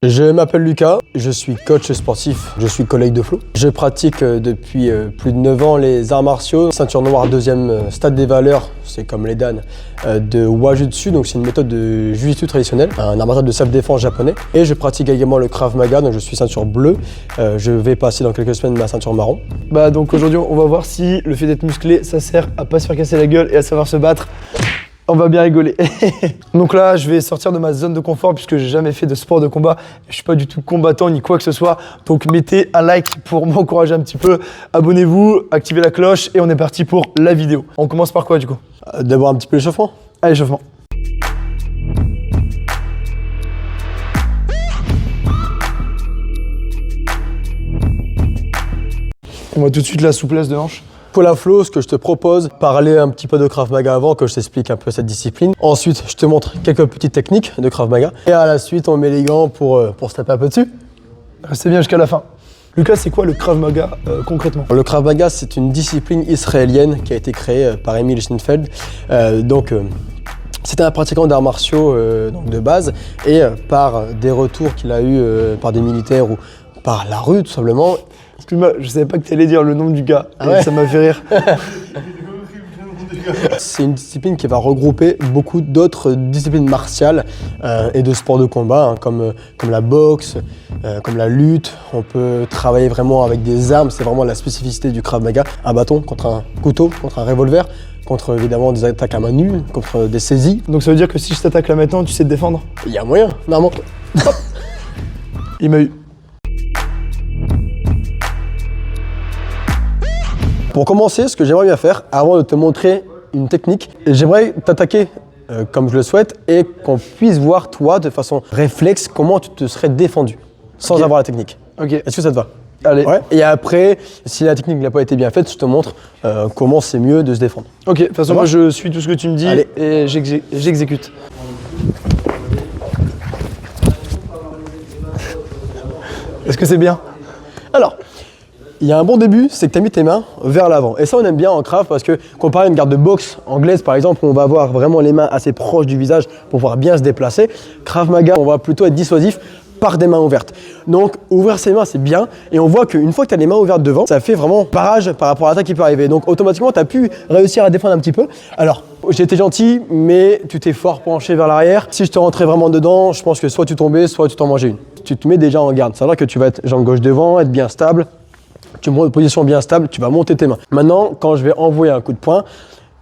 Je m'appelle Lucas, je suis coach sportif, je suis collègue de Flo. Je pratique depuis plus de 9 ans les arts martiaux, ceinture noire 2e stade des valeurs, c'est comme les Dan, de Wajutsu, donc c'est une méthode de Jiu-Jitsu traditionnelle, un art martial de self-défense japonais. Et je pratique également le Krav Maga, donc je suis ceinture bleue. Je vais passer dans quelques semaines ma ceinture marron. Donc aujourd'hui on va voir si le fait d'être musclé ça sert à pas se faire casser la gueule et à savoir se battre. On va bien rigoler. Donc là, je vais sortir de ma zone de confort puisque j'ai jamais fait de sport de combat. Je suis pas du tout combattant ni quoi que ce soit. Donc mettez un like pour m'encourager un petit peu. Abonnez-vous, activez la cloche et on est parti pour la vidéo. On commence par quoi du coup? D'abord un petit peu l'échauffement. Allez, échauffement. On voit tout de suite la souplesse de hanche. Pour la Flo, ce que je te propose, parler un petit peu de Krav Maga avant, que je t'explique un peu cette discipline. Ensuite, je te montre quelques petites techniques de Krav Maga. Et à la suite, on met les gants pour se taper un peu dessus. Restez bien jusqu'à la fin. Lucas, c'est quoi le Krav Maga concrètement? Le Krav Maga, c'est une discipline israélienne qui a été créée par Emil Schneinfeld. C'était un pratiquant d'arts martiaux de base et par des retours qu'il a eu par des militaires ou par la rue tout simplement. Excuse-moi, je savais pas que tu allais dire le nom du gars, ça m'a fait rire. C'est une discipline qui va regrouper beaucoup d'autres disciplines martiales et de sports de combat, comme la boxe, comme la lutte. On peut travailler vraiment avec des armes, c'est vraiment la spécificité du Krav Maga. Un bâton contre un couteau, contre un revolver, contre évidemment des attaques à main nue, contre des saisies. Donc ça veut dire que si je t'attaque là maintenant, tu sais te défendre? Il y a moyen, normalement. Hop. Il m'a eu. Pour commencer, ce que j'aimerais bien faire, avant de te montrer une technique, j'aimerais t'attaquer comme je le souhaite et qu'on puisse voir toi, de façon réflexe, comment tu te serais défendu sans avoir la technique. Ok. Est-ce que ça te va? Allez. Ouais. Et après, si la technique n'a pas été bien faite, je te montre comment c'est mieux de se défendre. Ok, de toute façon, moi je suis tout ce que tu me dis. Allez. Et j'exécute. Est-ce que c'est bien? Alors, il y a un bon début, c'est que tu as mis tes mains vers l'avant. Et ça, on aime bien en Krav parce que comparé à une garde de boxe anglaise, par exemple, où on va avoir vraiment les mains assez proches du visage pour pouvoir bien se déplacer, Krav Maga, on va plutôt être dissuasif par des mains ouvertes. Donc, ouvrir ses mains, c'est bien. Et on voit qu'une fois que tu as les mains ouvertes devant, ça fait vraiment barrage par rapport à l'attaque qui peut arriver. Donc, automatiquement, tu as pu réussir à défendre un petit peu. Alors, j'ai été gentil, mais tu t'es fort penché vers l'arrière. Si je te rentrais vraiment dedans, je pense que soit tu tombais, soit tu t'en mangeais une. Tu te mets déjà en garde. Ça veut dire que tu vas être jambe gauche devant, être bien stable. Tu montes en position bien stable, tu vas monter tes mains. Maintenant, quand je vais envoyer un coup de poing,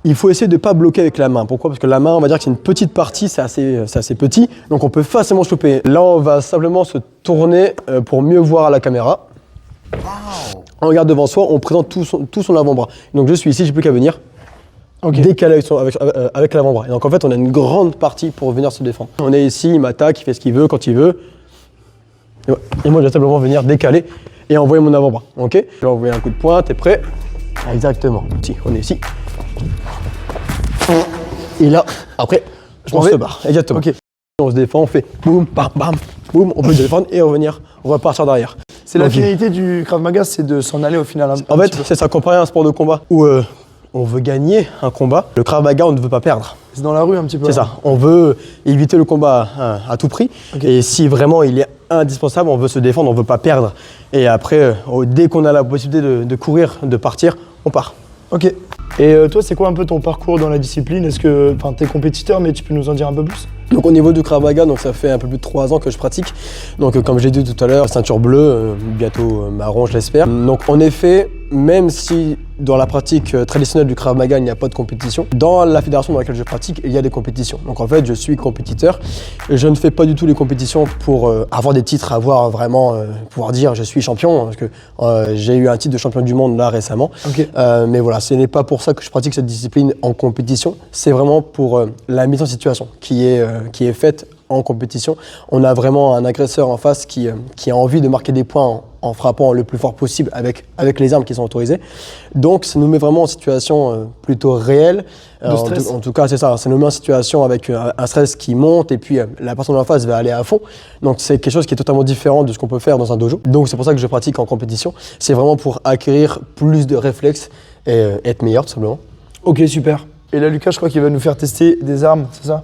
il faut essayer de ne pas bloquer avec la main. Pourquoi? Parce que la main, on va dire que c'est une petite partie, c'est assez petit, donc on peut facilement choper. Là, on va simplement se tourner pour mieux voir à la caméra. Wow. On regarde devant soi, on présente tout son avant-bras. Donc je suis ici, j'ai plus qu'à venir décaler avec l'avant-bras. Et donc en fait, on a une grande partie pour venir se défendre. On est ici, il m'attaque, il fait ce qu'il veut, quand il veut. Et moi, je vais simplement venir décaler et envoyer mon avant-bras, ok? Je vais envoyer un coup de poing, t'es prêt? Exactement. Si, on est ici. Et là, après, on se barre. Exactement. Okay. On se défend, on fait boum, bam, bam, boum, on peut se défendre et revenir, repartir derrière. C'est la finalité du Krav Maga, c'est de s'en aller au final. En fait, c'est ça, comparé à un sport de combat où on veut gagner un combat, le Krav Maga, on ne veut pas perdre. C'est dans la rue un petit peu. C'est ça, on veut éviter le combat à tout prix. Okay. Et si vraiment il est indispensable, on veut se défendre, on ne veut pas perdre. Et après, dès qu'on a la possibilité de courir, de partir, on part. Ok. Et toi, c'est quoi un peu ton parcours dans la discipline? Est-ce que, t'es compétiteur, mais tu peux nous en dire un peu plus? Donc au niveau du Krav Maga, donc ça fait un peu plus de 3 ans que je pratique. Donc comme j'ai dit tout à l'heure, ceinture bleue, bientôt marron je l'espère. Donc en effet, même si dans la pratique traditionnelle du Krav Maga, il n'y a pas de compétition, dans la fédération dans laquelle je pratique, il y a des compétitions. Donc en fait, je suis compétiteur. Et je ne fais pas du tout les compétitions pour avoir des titres, avoir vraiment, pouvoir dire je suis champion, parce que j'ai eu un titre de champion du monde là récemment. Okay. Mais voilà, ce n'est pas pour ça que je pratique cette discipline en compétition. C'est vraiment pour la mise en situation qui est faite en compétition. On a vraiment un agresseur en face qui a envie de marquer des points en frappant le plus fort possible avec les armes qui sont autorisées. Donc ça nous met vraiment en situation plutôt réelle. De stress. En tout cas, c'est ça. Ça nous met en situation avec un stress qui monte et puis la personne en face va aller à fond. Donc c'est quelque chose qui est totalement différent de ce qu'on peut faire dans un dojo. Donc c'est pour ça que je pratique en compétition. C'est vraiment pour acquérir plus de réflexes et être meilleur tout simplement. Ok, super. Et là, Lucas, je crois qu'il va nous faire tester des armes, c'est ça?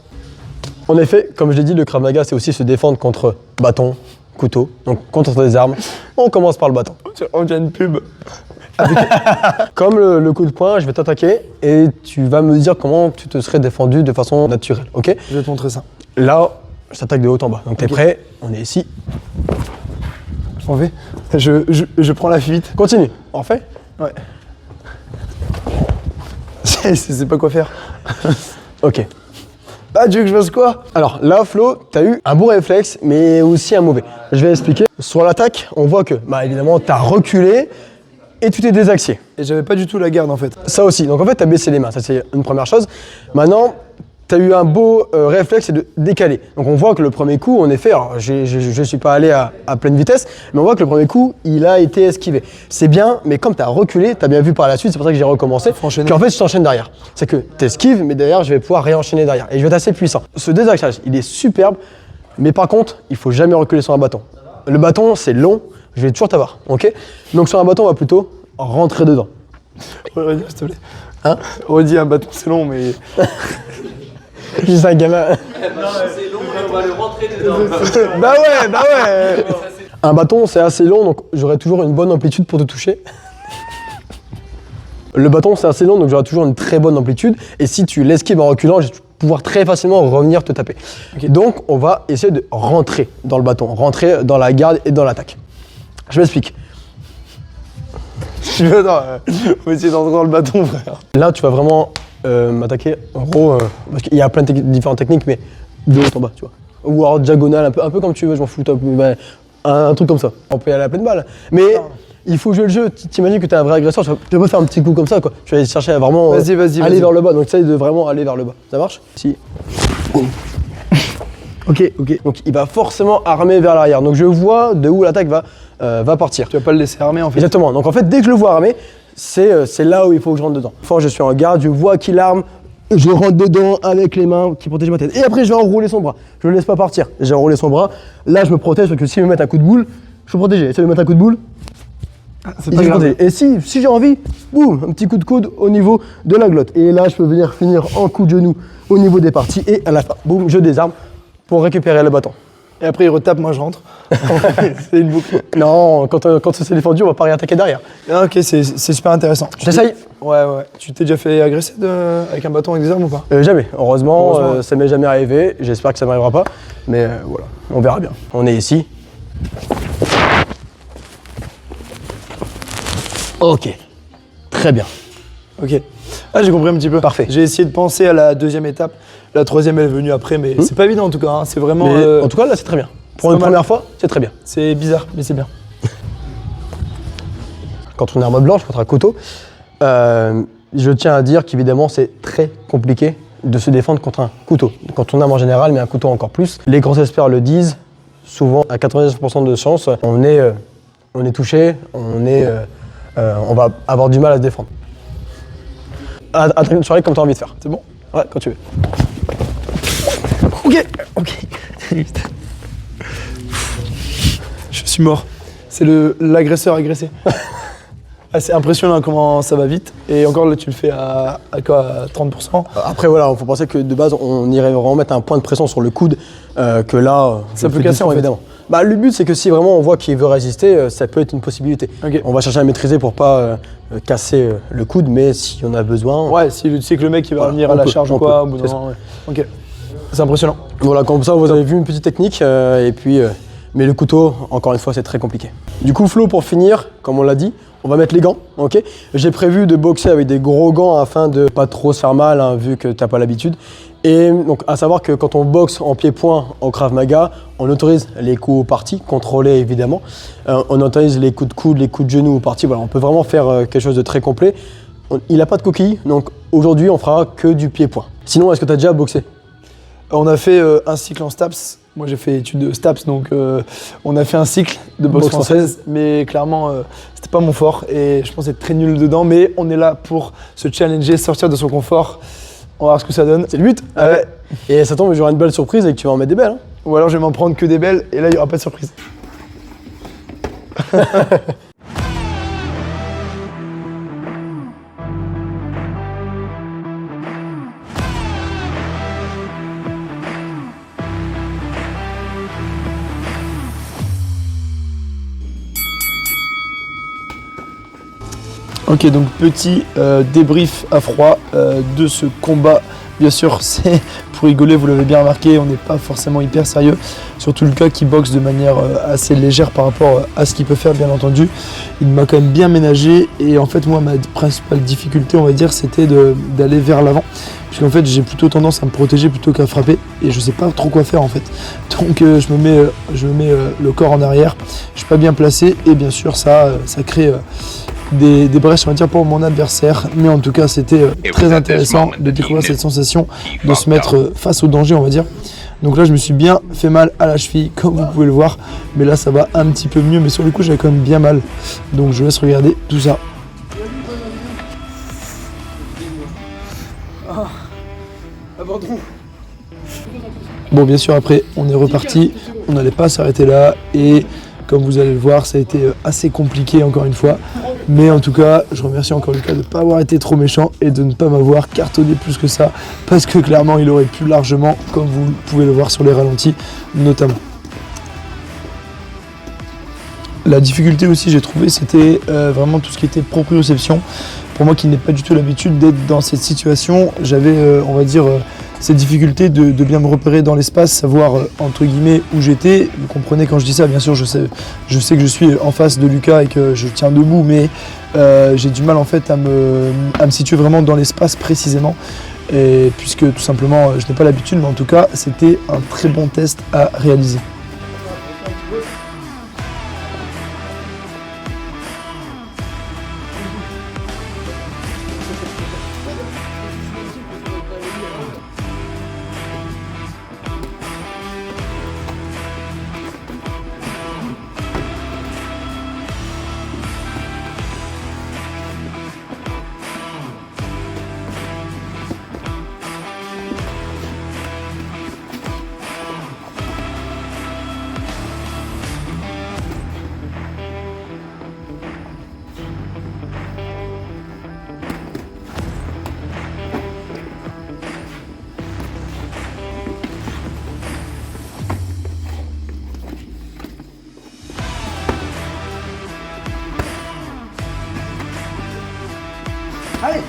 En effet, comme je l'ai dit, le Krav Maga, c'est aussi se défendre contre bâton, couteau. Donc contre des armes, on commence par le bâton. On dirait une pub. Comme le coup de poing, je vais t'attaquer et tu vas me dire comment tu te serais défendu de façon naturelle, ok? Je vais te montrer ça. Là, je t'attaque de haut en bas. Donc t'es prêt? On est ici. On fait. Je prends la fuite. Continue. On refait? Ouais. C'est pas quoi faire. Ok. Ah, tu veux que je fasse quoi? Alors là, Flo, t'as eu un bon réflexe, mais aussi un mauvais. Je vais expliquer. Sur l'attaque, on voit que, bah évidemment, t'as reculé et tu t'es désaxé. Et j'avais pas du tout la garde en fait. Ça aussi. Donc en fait, t'as baissé les mains. Ça, c'est une première chose. Maintenant, t'as eu un beau réflexe, c'est de décaler. Donc on voit que le premier coup, en effet, alors, je suis pas allé à pleine vitesse, mais on voit que le premier coup, il a été esquivé. C'est bien, mais comme t'as reculé, t'as bien vu par la suite, c'est pour ça que j'ai recommencé, Faut enchaîner. qu'en fait, je t'enchaîne derrière. C'est que t'esquives, mais derrière, je vais pouvoir réenchaîner derrière. Et je vais être assez puissant. Ce désaxage, il est superbe, mais par contre, il faut jamais reculer sur un bâton. Le bâton, c'est long, je vais toujours t'avoir, ok? Donc sur un bâton, on va plutôt rentrer dedans. Redis, s'il te plaît. Hein? Redis, un bâton, c'est long, mais. Juste un gamin. C'est long, mais on va le rentrer dedans. Bah ouais. Un bâton, c'est assez long, donc j'aurai toujours une bonne amplitude pour te toucher. Le bâton, c'est assez long, donc j'aurai toujours une très bonne amplitude. Et si tu l'esquives en reculant, je vais pouvoir très facilement revenir te taper. Ok. Donc, on va essayer de rentrer dans le bâton, rentrer dans la garde et dans l'attaque. Je m'explique. Tu veux, attends, on va essayer d'entrer dans le bâton, frère. Là, tu vas vraiment m'attaquer en gros, parce qu'il y a plein de différentes techniques, mais de haut en bas, tu vois. Ou alors diagonale, un peu comme tu veux, je m'en fous. Un truc comme ça. On peut y aller à pleine balle. Mais il faut jouer le jeu. T'imagines que t'es un vrai agresseur, tu vas pas faire un petit coup comme ça, quoi. Tu vas chercher à vraiment aller vers le bas. Donc essaye de vraiment aller vers le bas. Ça marche? Si. Ok. Donc il va forcément armer vers l'arrière. Donc je vois de où l'attaque va partir. Tu vas pas le laisser armer en fait. Exactement. Donc en fait, dès que je le vois armer, c'est là où il faut que je rentre dedans. Fois je suis en garde, je vois qu'il arme, je rentre dedans avec les mains qui protègent ma tête. Et après, je vais enrouler son bras. Je ne le laisse pas partir. J'ai enroulé son bras. Là, je me protège parce que s'il me met un coup de boule, je suis protégé. Essaye de me mettre un coup de boule. C'est Il pas est grave. protégé. Et si j'ai envie, boum, un petit coup de coude au niveau de la glotte. Et là, je peux venir finir en coup de genou au niveau des parties. Et à la fin, boum, je désarme pour récupérer le bâton. Et après, il retape, moi je rentre. C'est une boucle. Non, quand ça s'est défendu, on va pas réattaquer derrière. Ah, ok, c'est super intéressant. J'essaye. Ouais. Tu t'es déjà fait agresser avec un bâton avec des armes ou pas? Jamais. Heureusement, Heureusement. ça m'est jamais arrivé. J'espère que ça m'arrivera pas. Mais voilà, on verra bien. On est ici. Ok. Très bien. Ok. Ah, j'ai compris un petit peu. Parfait. J'ai essayé de penser à la deuxième étape. La troisième, elle est venue après, mais c'est pas évident en tout cas. Hein. C'est vraiment. Mais en tout cas, là, c'est très bien. Pour c'est une pas mal. première fois, c'est très bien. C'est bizarre, mais c'est bien. Quand on est en mode blanche contre un couteau, je tiens à dire qu'évidemment, c'est très compliqué de se défendre contre un couteau. Quand on arme en général, mais un couteau encore plus. Les grands experts le disent, souvent à 99% de chance, on est touché, on va avoir du mal à se défendre. Attaque une soirée comme tu as envie de faire. C'est bon? Ouais, quand tu veux. Ok. Je suis mort. C'est l'agresseur agressé. Ah, c'est impressionnant comment ça va vite. Et encore là, tu le fais à quoi? À 30%? Après voilà, il faut penser que de base on irait vraiment mettre un point de pression sur le coude, que là Ça je peut fais casser, doucement, en fait. évidemment. Bah, le but c'est que si vraiment on voit qu'il veut résister, ça peut être une possibilité. Ok. On va chercher à maîtriser pour pas casser le coude, mais si on a besoin. Ouais, si tu sais que le mec il va Voilà, revenir on à la peut, charge on ou quoi, peut, au bout d'un c'est moment, ouais. Ok. C'est impressionnant. Voilà, comme ça vous avez vu une petite technique, et puis mais le couteau, encore une fois, c'est très compliqué. Du coup, Flo, pour finir, comme on l'a dit, on va mettre les gants, ok? J'ai prévu de boxer avec des gros gants afin de pas trop se faire mal, hein, vu que t'as pas l'habitude. Et donc, à savoir que quand on boxe en pied-point en Krav Maga, on autorise les coups aux parties, contrôlés évidemment. On autorise les coups de coude, les coups de genoux aux parties. Voilà, on peut vraiment faire quelque chose de très complet. Il n'a pas de coquille, donc aujourd'hui, on fera que du pied-point. Sinon, est-ce que tu as déjà boxé? On a fait un cycle en STAPS. Moi j'ai fait études de STAPS, donc on a fait un cycle de boxe Boxe française, mais clairement c'était pas mon fort et je pense être très nul dedans, mais on est là pour se challenger, sortir de son confort. On va voir ce que ça donne. C'est le but. Ouais. Et ça tombe, j'aurai une belle surprise et que tu vas en mettre des belles. Hein. Ou alors je vais m'en prendre que des belles et là il y aura pas de surprise. Ok, donc petit débrief à froid de ce combat. Bien sûr, c'est pour rigoler, vous l'avez bien remarqué, on n'est pas forcément hyper sérieux. Surtout Lucas qui boxe de manière assez légère par rapport à ce qu'il peut faire, bien entendu. Il m'a quand même bien ménagé et en fait, moi, ma principale difficulté, on va dire, c'était d'aller vers l'avant. Puisqu'en fait, j'ai plutôt tendance à me protéger plutôt qu'à frapper et je sais pas trop quoi faire en fait. Donc je me mets le corps en arrière, je suis pas bien placé et bien sûr, ça crée des brèches, on va dire, pour mon adversaire. Mais en tout cas, c'était très intéressant de découvrir cette sensation de se mettre face au danger, on va dire. Donc là, je me suis bien fait mal à la cheville, comme vous pouvez le voir. Mais là, ça va un petit peu mieux. Mais sur le coup, j'avais quand même bien mal. Donc je vous laisse regarder tout ça. Bon, bien sûr, après, on est reparti. On n'allait pas s'arrêter là. Et comme vous allez le voir, ça a été assez compliqué, encore une fois. Mais en tout cas, je remercie encore Lucas de ne pas avoir été trop méchant et de ne pas m'avoir cartonné plus que ça. Parce que clairement, il aurait pu largement, comme vous pouvez le voir sur les ralentis, notamment. La difficulté aussi, j'ai trouvé, c'était vraiment tout ce qui était proprioception. Pour moi qui n'ai pas du tout l'habitude d'être dans cette situation, j'avais, on va dire, cette difficulté de bien me repérer dans l'espace, savoir entre guillemets où j'étais. Vous comprenez quand je dis ça, bien sûr, je sais que je suis en face de Lucas et que je tiens debout, mais j'ai du mal en fait à me situer vraiment dans l'espace précisément. Et puisque tout simplement, je n'ai pas l'habitude, mais en tout cas, c'était un très bon test à réaliser. Allez!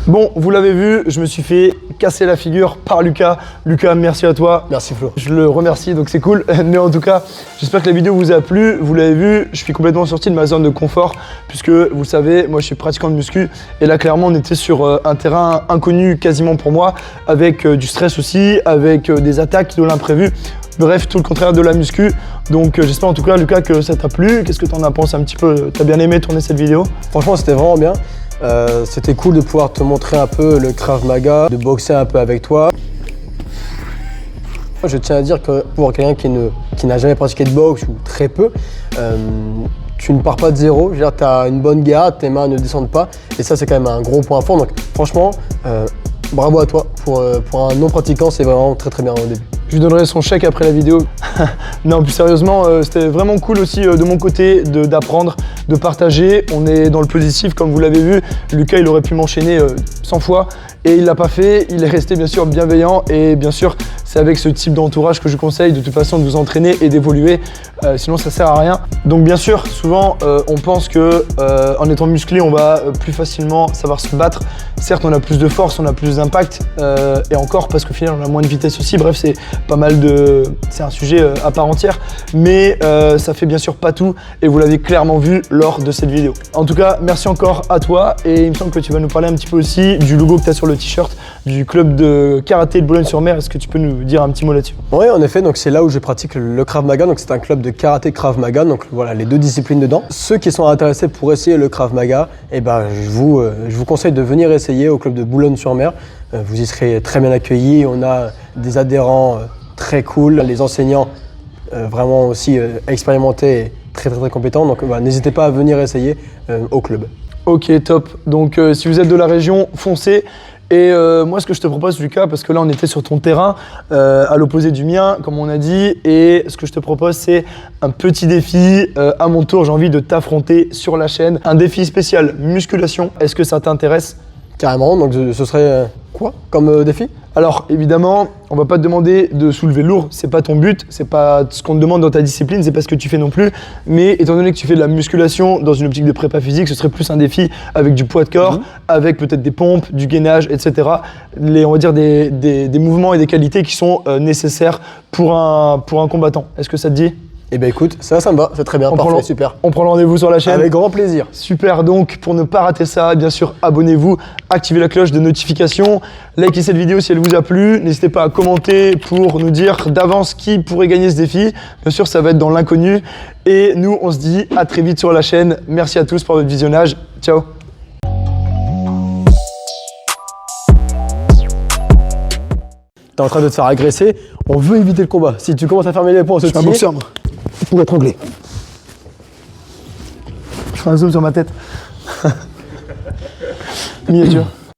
Bon, vous l'avez vu, je me suis fait casser la figure par Lucas. Lucas, merci à toi. Merci Flo. Je le remercie, donc c'est cool. Mais en tout cas, j'espère que la vidéo vous a plu. Vous l'avez vu, je suis complètement sorti de ma zone de confort puisque, vous le savez, moi je suis pratiquant de muscu. Et là, clairement, on était sur un terrain inconnu quasiment pour moi, avec du stress aussi, avec des attaques de l'imprévu. Bref, tout le contraire de la muscu. Donc j'espère en tout cas, Lucas, que ça t'a plu. Qu'est-ce que t'en as pensé un petit peu? T'as bien aimé tourner cette vidéo? Franchement, c'était vraiment bien. C'était cool de pouvoir te montrer un peu le Krav Maga, de boxer un peu avec toi. Je tiens à dire que pour quelqu'un qui n'a jamais pratiqué de boxe ou très peu, tu ne pars pas de zéro. Je veux dire, tu as une bonne garde, tes mains ne descendent pas. Et ça, c'est quand même un gros point fort. Donc franchement, bravo à toi. Pour un non-pratiquant, c'est vraiment très très bien au début. Je lui donnerai son chèque après la vidéo. Non, plus sérieusement, c'était vraiment cool aussi de mon côté d'apprendre, de partager. On est dans le positif, comme vous l'avez vu. Lucas, il aurait pu m'enchaîner 100 fois et il l'a pas fait. Il est resté bien sûr bienveillant et bien sûr, c'est avec ce type d'entourage que je conseille de toute façon de vous entraîner et d'évoluer. Sinon, ça sert à rien. Donc bien sûr, souvent, on pense que en étant musclé, on va plus facilement savoir se battre. Certes, on a plus de force, on a plus d'impact et encore parce qu'au final, on a moins de vitesse aussi. Bref, c'est pas mal de... C'est un sujet à part entière, mais ça fait bien sûr pas tout et vous l'avez clairement vu lors de cette vidéo. En tout cas, merci encore à toi et il me semble que tu vas nous parler un petit peu aussi du logo que tu as sur le t-shirt du club de karaté de Boulogne-sur-Mer. Est-ce que tu peux nous dire un petit mot là-dessus? Oui, en effet, donc c'est là où je pratique le Krav Maga. Donc c'est un club de karaté Krav Maga. Donc voilà, les deux disciplines dedans. Ceux qui sont intéressés pour essayer le Krav Maga, eh ben, je vous conseille de venir essayer au club de Boulogne-sur-Mer. vous y serez très bien accueillis. On a des adhérents très cool, les enseignants vraiment aussi expérimentés et très compétents. Donc voilà, n'hésitez pas à venir essayer au club. Ok, top. Donc si vous êtes de la région, foncez. Et moi, ce que je te propose, Lucas, parce que là, on était sur ton terrain, à l'opposé du mien, comme on a dit, et ce que je te propose, c'est un petit défi. À mon tour, j'ai envie de t'affronter sur la chaîne. Un défi spécial musculation. Est-ce que ça t'intéresse? Carrément, donc ce serait quoi comme défi? Alors évidemment, on va pas te demander de soulever lourd, c'est pas ton but, c'est pas ce qu'on te demande dans ta discipline, c'est pas ce que tu fais non plus. Mais étant donné que tu fais de la musculation dans une optique de prépa physique, ce serait plus un défi avec du poids de corps, avec peut-être des pompes, du gainage, etc. On va dire des mouvements et des qualités qui sont nécessaires pour un combattant. Est-ce que ça te dit? Eh ben écoute, ça me va, c'est très bien, parfait, super. On prend le rendez-vous sur la chaîne. Avec grand plaisir. Super, donc pour ne pas rater ça, bien sûr, abonnez-vous, activez la cloche de notification, likez cette vidéo si elle vous a plu, n'hésitez pas à commenter pour nous dire d'avance qui pourrait gagner ce défi. Bien sûr, ça va être dans l'inconnu. Et nous, on se dit à très vite sur la chaîne. Merci à tous pour votre visionnage. Ciao. T'es en train de te faire agresser, on veut éviter le combat. Si tu commences à fermer les poings, Je suis un boxeur, moi. pour étrangler. Je fais un zoom sur ma tête. Miniature.